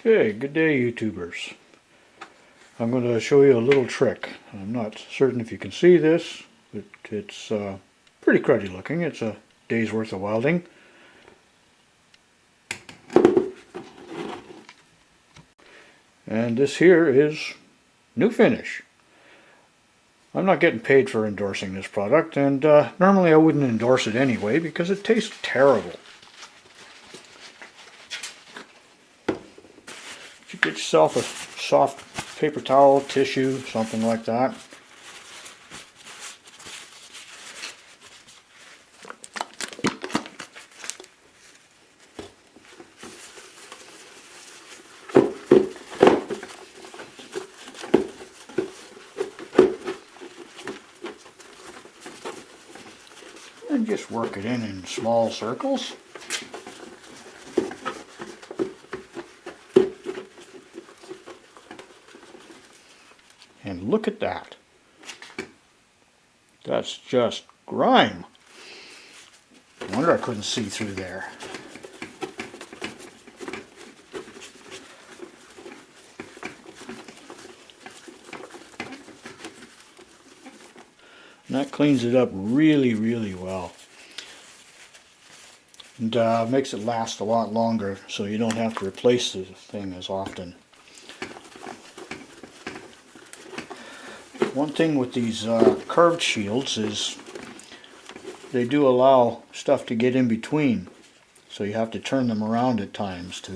Okay, good day YouTubers. I'm going to show you a little trick. I'm not certain if you can see this, but it's pretty cruddy looking. It's a day's worth of welding. And this here is new finish. I'm not getting paid for endorsing this product, and normally I wouldn't endorse it anyway because it tastes terrible. You get yourself a soft paper towel, tissue, something like that. And just work it in small circles. And look at that. That's just grime. No wonder I couldn't see through there. And that cleans it up really, really well. And makes it last a lot longer so you don't have to replace the thing as often. One thing with these curved shields is they do allow stuff to get in between, so you have to turn them around at times to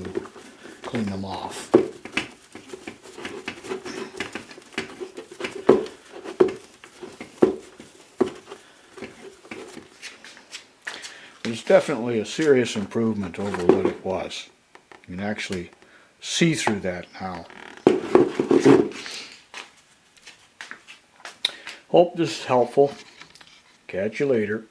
clean them off. It's definitely a serious improvement over what it was. You can actually see through that now. Hope this is helpful. Catch you later.